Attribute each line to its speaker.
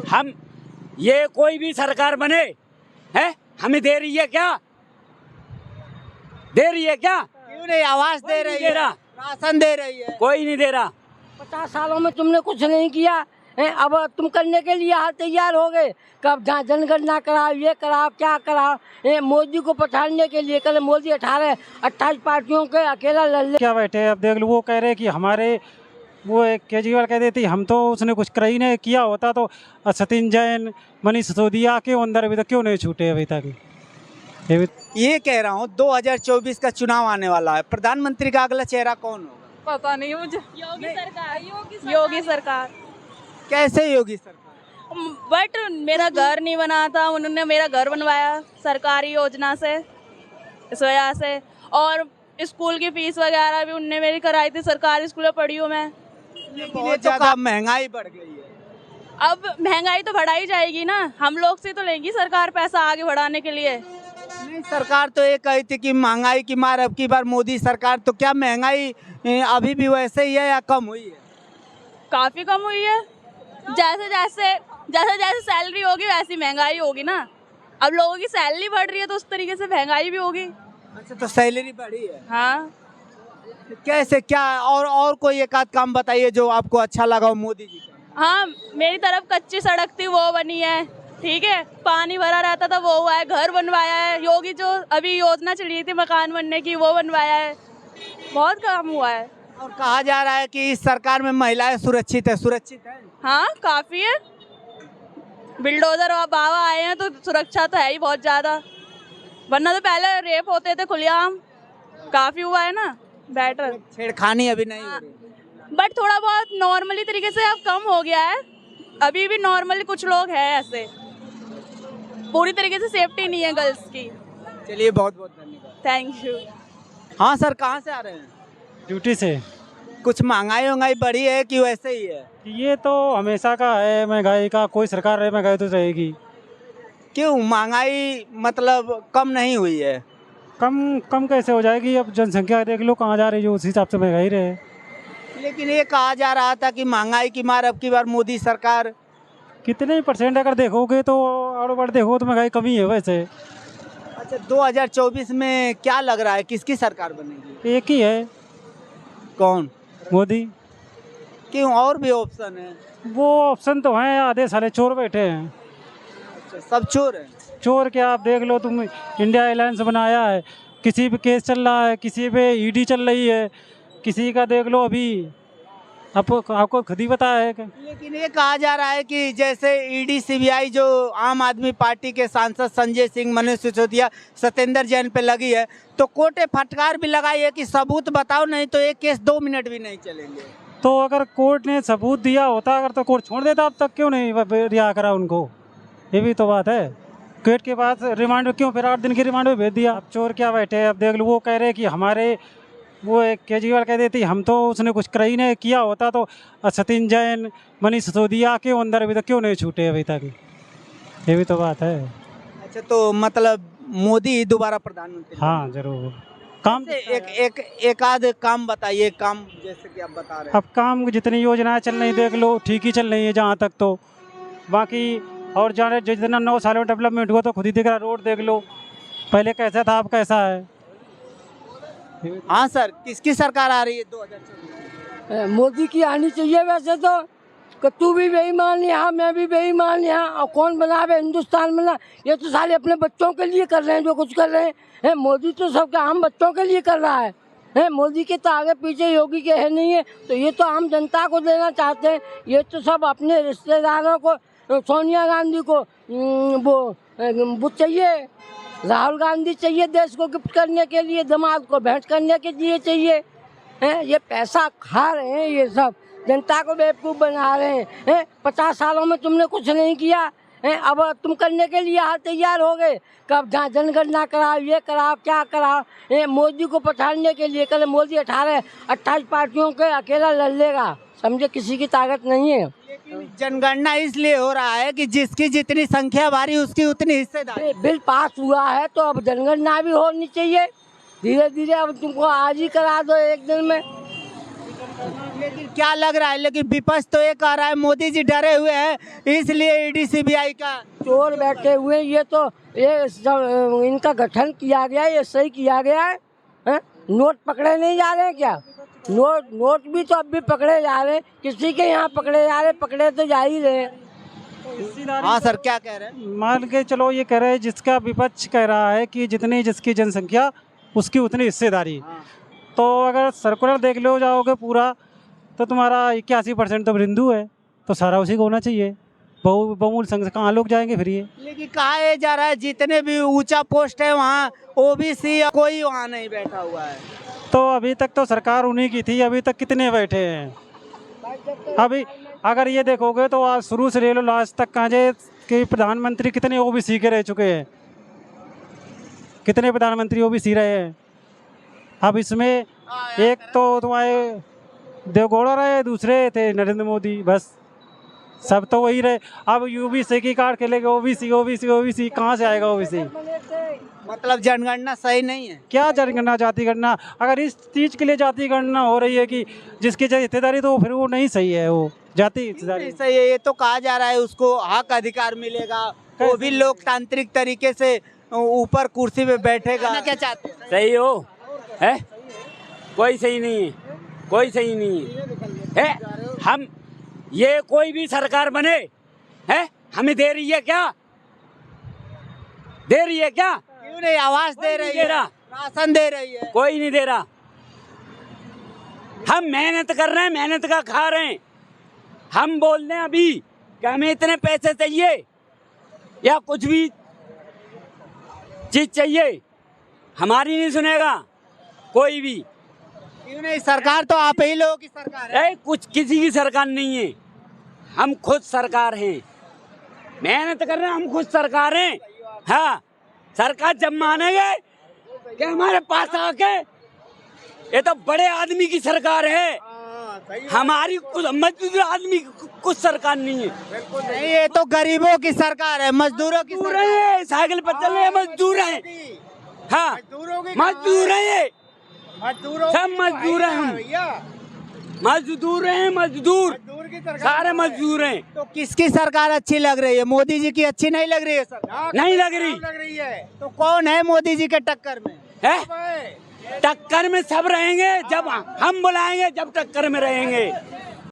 Speaker 1: हम ये कोई भी सरकार बने है हमें दे रही है क्या? दे रही है क्या?
Speaker 2: क्यों नहीं? आवाज दे रही है, राशन दे रही है।
Speaker 1: कोई नहीं दे रहा।
Speaker 3: 50 सालों में तुमने कुछ नहीं किया है, अब तुम करने के लिए हाल तैयार हो गए। कब जहाँ जनगणना कराओ, ये कराओ, क्या कराओ, मोदी को पछाड़ने के लिए कल मोदी 28 पार्टियों के अकेला लड़
Speaker 4: क्या बैठे अब देख लो। वो कह रहे कि हमारे वो एक केजरीवाल कह देती हम तो उसने कुछ कर ही नहीं किया होता तो सचिन जैन मनीष सिसोदिया के अंदर अभी तक क्यों नहीं छूटे अभी तक।
Speaker 2: ये कह रहा हूँ 2024 का चुनाव आने वाला है, प्रधानमंत्री का अगला चेहरा कौन होगा?
Speaker 5: पता नहीं मुझे। योगी सरकार।
Speaker 2: कैसे योगी सरकार?
Speaker 5: बट मेरा घर नहीं बना था, उन्होंने मेरा घर बनवाया सरकारी योजना से, इस वजह से। और स्कूल की फीस वगैरह भी उनने मेरी कराई थी, सरकारी स्कूल में पढ़ी हूँ मैं।
Speaker 2: बहुत ज्यादा महंगाई बढ़ गई है।
Speaker 5: अब महंगाई तो बढ़ाई जाएगी ना, हम लोग से तो लेंगी सरकार पैसा आगे बढ़ाने के लिए।
Speaker 2: नहीं, सरकार तो ये कही थी कि महंगाई की मार अब की बार मोदी सरकार, तो क्या महंगाई अभी भी वैसे ही है या कम हुई है?
Speaker 5: काफी कम हुई है। जैसे जैसे सैलरी होगी वैसी महंगाई होगी ना। अब लोगों की सैलरी बढ़ रही है तो उस तरीके से महंगाई भी होगी।
Speaker 2: अच्छा, तो सैलरी बढ़ी है।
Speaker 5: हाँ।
Speaker 2: कैसे क्या? और कोई एक आध काम बताइए जो आपको अच्छा लगा हो मोदी जी का।
Speaker 5: हाँ, मेरी तरफ कच्ची सड़क थी वो बनी है, ठीक है। पानी भरा रहता था वो हुआ है, घर बनवाया है। योगी जो अभी योजना चली थी मकान बनने की वो बनवाया है, बहुत काम हुआ है।
Speaker 2: और कहा जा रहा है कि इस सरकार में महिलाएं सुरक्षित है। सुरक्षित है?
Speaker 5: हाँ, काफी है। बिल्डोजर और बाबा आए हैं तो सुरक्षा तो है ही बहुत ज्यादा, वरना तो पहले रेप होते थे खुलेआम। काफी हुआ है ना, बेटर।
Speaker 2: छेड़खानी अभी नहीं हो रही,
Speaker 5: बट थोड़ा बहुत नॉर्मली तरीके से अब कम हो गया है। अभी भी नॉर्मली कुछ लोग हैं ऐसे, पूरी तरीके से सेफ्टी नहीं है गर्ल्स की।
Speaker 2: चलिए, बहुत बहुत धन्यवाद।
Speaker 5: Thank you.
Speaker 2: हाँ सर, कहाँ से आ रहे हैं?
Speaker 4: ड्यूटी से।
Speaker 2: कुछ महंगाई बढ़ी है कि वैसे ही है?
Speaker 4: ये तो हमेशा का है महंगाई का, कोई सरकार रहे महंगाई तो रहेगी।
Speaker 2: क्यों महंगाई मतलब कम नहीं हुई है?
Speaker 4: कम कैसे हो जाएगी? अब जनसंख्या देख लो कहाँ जा रही है, उस हिसाब से महंगाई रहे।
Speaker 2: लेकिन ये कहा जा रहा था कि महंगाई की मार अब की बार मोदी सरकार।
Speaker 4: कितने % अगर देखोगे तो आड़ो बढ़ देखो तो महंगाई कमी है वैसे।
Speaker 2: अच्छा, 2024 में क्या लग रहा है, किसकी सरकार बनेगी?
Speaker 4: एक ही है।
Speaker 2: कौन?
Speaker 4: मोदी।
Speaker 2: क्यों, और भी ऑप्शन है?
Speaker 4: वो ऑप्शन तो हैं, आधे साले चोर बैठे हैं।
Speaker 2: अच्छा, सब चोर है?
Speaker 4: चोर क्या, आप देख लो तुम, इंडिया अलायंस बनाया है, किसी पे केस चल रहा है, किसी पे ईडी चल रही है, किसी का देख लो अभी आपको खुद ही पता है।
Speaker 2: लेकिन ये कहा जा रहा है कि जैसे ईडी सीबीआई जो आम आदमी पार्टी के सांसद संजय सिंह, मनीष सिसोदिया, सत्येंद्र जैन पे लगी है, तो कोर्टे फटकार भी लगाई है कि सबूत बताओ, नहीं तो एक केस 2 मिनट भी नहीं चलेंगे।
Speaker 4: तो अगर कोर्ट ने सबूत दिया होता अगर तो कोर्ट छोड़ देता, अब तक क्यों नहीं रिहा करा उनको? ये भी तो बात है। कोर्ट के बाद रिमांड में क्यों फिर 8 दिन की रिमांड में भेज दिया? अब चोर क्या बैठे अब देख लो। वो कह रहे कि हमारे वो एक केजरीवाल कह देती हम तो उसने कुछ कर ही नहीं किया होता तो सचिन जैन मनीष सिसोदिया के अंदर अभी तक क्यों नहीं छूटे अभी तक। ये भी तो बात है।
Speaker 2: अच्छा, तो मतलब मोदी दोबारा प्रधानमंत्री?
Speaker 4: हाँ जरूर। काम
Speaker 2: एक आध काम बताइए, काम जैसे कि आप बता रहे हैं।
Speaker 4: अब काम जितनी योजनाएं चल रही देख लो ठीक ही चल रही है जहाँ तक, तो बाकी और जाने जितना 9 सालों में डेवलपमेंट हुआ तो खुद ही दिख रहा। रोड देख लो पहले कैसा था अब कैसा है।
Speaker 2: हाँ सर, किसकी सरकार आ रही है 2024?
Speaker 3: मोदी की आनी चाहिए वैसे तो। कि तू भी बेईमान यहाँ, मैं भी बेईमान यहाँ, और कौन बनावे हिंदुस्तान बना। ये तो सारे अपने बच्चों के लिए कर रहे हैं जो कुछ कर रहे हैं। मोदी तो सबके आम बच्चों के लिए कर रहा है। मोदी के तो आगे पीछे योगी के है नहीं है, तो ये तो आम जनता को देना चाहते हैं। ये तो सब अपने रिश्तेदारों को, सोनिया गांधी को वो चाहिए, राहुल गांधी चाहिए देश को गिफ्ट करने के लिए, दामाद को भेंट करने के लिए चाहिए। ये पैसा खा रहे हैं, ये सब जनता को बेवकूफ़ बना रहे हैं। 50 सालों में तुमने कुछ नहीं किया है, अब तुम करने के लिए हाल तैयार हो गए। कब जहाँ जनगणना कराओ, ये कराओ, क्या कराओ, मोदी को पछाड़ने के लिए कल मोदी 28 पार्टियों के अकेला लड़ लेगा, समझे, किसी की ताकत नहीं है।
Speaker 2: जनगणना इसलिए हो रहा है कि जिसकी जितनी संख्या भारी उसकी उतनी हिस्सेदारी।
Speaker 3: बिल पास हुआ है तो अब जनगणना भी होनी चाहिए। धीरे धीरे अब तुमको आज ही करा दो एक दिन में।
Speaker 2: लेकिन क्या लग रहा है, लेकिन विपक्ष तो ये कह रहा है मोदी जी डरे हुए हैं इसलिए ईडी सीबीआई का
Speaker 3: चोर बैठे हुए, ये तो ये सब इनका गठन किया गया है, ये सही किया गया है, हैं? नोट पकड़े नहीं जा रहे हैं क्या? नोट भी तो अब भी पकड़े जा रहे हैं, किसी के यहाँ पकड़े जा रहे, पकड़े तो जा ही रहे।
Speaker 2: हाँ सर, क्या कह रहे हैं?
Speaker 4: मान के चलो ये कह रहे हैं, जिसका विपक्ष कह रहा है कि जितनी जिसकी जनसंख्या उसकी उतनी हिस्सेदारी। तो अगर सर्कुलर देख लो जाओगे पूरा, तो तुम्हारा 81% तो हिंदू है, तो सारा उसी को होना चाहिए। बहुमूल्य संघ से कहाँ लोग जाएंगे फिर ये?
Speaker 2: लेकिन कहा ये जा रहा है जितने भी ऊंचा पोस्ट है वहाँ ओबीसी कोई वहाँ नहीं बैठा हुआ है।
Speaker 4: तो अभी तक तो सरकार उन्हीं की थी, अभी तक कितने बैठे हैं? अभी अगर ये देखोगे तो आज शुरू से ले लो लास्ट तक कहाँ जाए कि प्रधानमंत्री कितने ओबीसी के रह चुके हैं, कितने प्रधानमंत्री ओबीसी रहे हैं। अब इसमें एक तो तुम्हारे देवगौड़ा रहे, दूसरे थे नरेंद्र मोदी, बस सब तो वही रहे। अब यूबीसी की कार्ड खेलेगा, ओबीसी ओबीसी ओबीसी, कहाँ से आएगा ओबीसी?
Speaker 2: मतलब जनगणना सही नहीं है।
Speaker 4: क्या जनगणना, जाति गणना? अगर इस चीज़ के लिए जाति गणना हो रही है कि जिसकी हिस्सेदारी, तो फिर वो नहीं सही है, वो जाति हिस्सेदारी
Speaker 2: सही है। ये तो कहा जा रहा है उसको हक अधिकार मिलेगा, वो भी लोकतांत्रिक तरीके से ऊपर कुर्सी पे बैठेगा। क्या चाहते हैं?
Speaker 1: सही हो है? कोई सही नहीं है, कोई सही नहीं है। हम ये कोई भी सरकार बने है, हमें दे रही है क्या? दे रही है क्या?
Speaker 2: क्यों नहीं? आवाज दे रही है, राशन दे रही है।
Speaker 1: कोई नहीं दे रहा। हम मेहनत कर रहे हैं, मेहनत का खा रहे हैं। हम बोल रहे हैं अभी कि हमें इतने पैसे चाहिए या कुछ भी चीज चाहिए, हमारी नहीं सुनेगा कोई भी।
Speaker 2: क्यों नहीं? सरकार तो आप ही लोगों की सरकार है।
Speaker 1: कुछ किसी की सरकार नहीं है, हम खुद सरकार हैं। मेहनत कर रहे हैं, हम खुद सरकार हैं। हाँ, सरकार जब मानेंगे कि हमारे पास आके, ये तो बड़े आदमी की सरकार है, हमारी कुछ मजदूर आदमी की कुछ सरकार नहीं है।
Speaker 2: नहीं, ये तो गरीबों की सरकार है, मजदूरों की
Speaker 1: मजदूर
Speaker 2: सरकार
Speaker 1: है, साइकिल पर चल रहे हैं, मजदूर हैं। हाँ, मजदूर हैं, सब मजदूर हैं। हम मजदूर हैं, मजदूर सारे मजदूर हैं।
Speaker 2: तो किसकी सरकार अच्छी लग रही है? मोदी जी की अच्छी नहीं लग रही है सर?
Speaker 1: नहीं लग रही
Speaker 2: है। तो कौन है मोदी जी के टक्कर में?
Speaker 1: है? टक्कर में सब रहेंगे, जब हम बुलाएंगे जब टक्कर में रहेंगे।